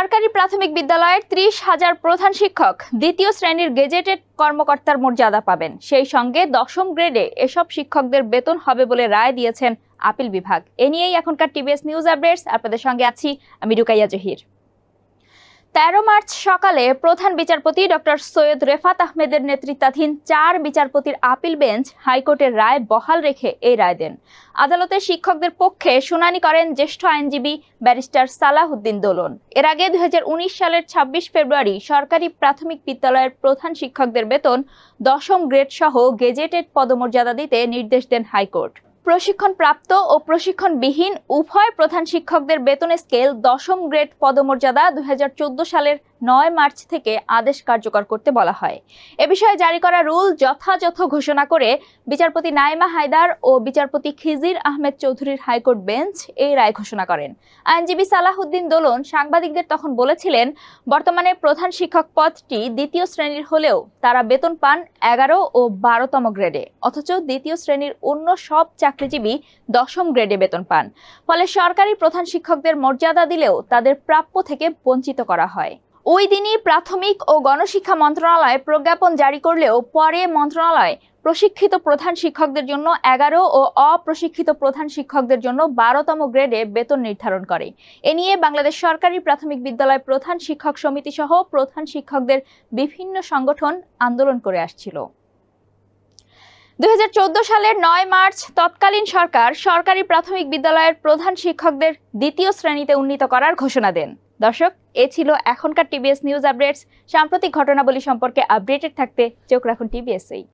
সরকারি প্রাথমিক বিদ্যালয়ের ৩০,০০০ প্রধান শিক্ষক দ্বিতীয় শ্রেণীর গেজেটেড কর্মকর্তার মর্যাদা পাবেন। সেই সঙ্গে দশম গ্রেডে এসব শিক্ষকদের বেতন হবে বলে রায় দিয়েছেন আপিল বিভাগ। এ নিয়েই এখনকার টিবিএস নিউজ আপডেটস, আপনাদের সঙ্গে আছি আমি রুকাইয়া জহির। ১৩ মার্চ সকালে প্রধান বিচারপতি ডক্টর সৈয়দ রেফাত আহমেদের নেতৃত্বাধীন ৪ বিচারপতির আপিল বেঞ্চ হাইকোর্টের রায় বহাল রেখে এই রায় দেন। আদালতে শিক্ষকদের পক্ষে শুনানি করেন জ্যেষ্ঠ আইনজীবী ব্যারিস্টার সালাহউদ্দিন দোলন। এর আগে ২০১৯ সালের ২৬ ফেব্রুয়ারি সরকারি প্রাথমিক বিদ্যালয়ের প্রধান শিক্ষকদের বেতন দশম গ্রেড সহ গেজেটেড পদমর্যাদা দিতে নির্দেশ দেন হাইকোর্ট। প্রশিক্ষণপ্রাপ্ত ও প্রশিক্ষণবিহীন উভয় প্রধান শিক্ষকদের বেতন স্কেল দশম গ্রেড পদমর্যাদা ২০১৪ সালের ৯ মার্চ থেকে আদেশ কার্যকর করতে বলা হয়। এ বিষয়ে জারি করা রুল যথাযথ ঘোষণা করে বিচারপতি নাইমা হায়দার ও বিচারপতি খিজির আহমেদ চৌধুরীর হাইকোর্ট বেঞ্চ এই রায় ঘোষণা করেন। আইনজীবী সালাহউদ্দিন দোলন সাংবাদিকদের তখন বলেছিলেন, বর্তমানে প্রধান শিক্ষক পদটি দ্বিতীয় শ্রেণীর হলেও তারা বেতন পান ১১ ও ১২তম গ্রেডে, অথচ দ্বিতীয় শ্রেণীর অন্য সব চাকরিজীবী দশম গ্রেডে বেতন পান। ফলে সরকারি প্রধান শিক্ষকদের মর্যাদা দিলেও তাদের প্রাপ্য থেকে বঞ্চিত করা হয়। ওই দিনই প্রাথমিক ও গণশিক্ষা মন্ত্রণালয় প্রজ্ঞাপন জারি করলেও পরে মন্ত্রণালয় প্রশিক্ষিত প্রধান শিক্ষকদের জন্য ১১ ও অপ্রশিক্ষিত প্রধান শিক্ষকদের জন্য ১২তম গ্রেডে বেতন নির্ধারণ করে। এ নিয়ে বাংলাদেশ সরকারি প্রাথমিক বিদ্যালয় প্রধান শিক্ষক সমিতি সহ প্রধান শিক্ষকদের বিভিন্ন সংগঠন আন্দোলন করে আসছিল। ২০১৪ সালের ৯ মার্চ তৎকালীন সরকার সরকারি প্রাথমিক বিদ্যালয়ের প্রধান শিক্ষকদের দ্বিতীয় শ্রেণীতে উন্নীত করার ঘোষণা দেন। দর্শক, এ ছিল এখনকার টিবিএস নিউজ আপডেটস। সাম্প্রতিক ঘটনাবলী সম্পর্কে আপডেটেড থাকতে চোখ রাখুন টিবিএসেই।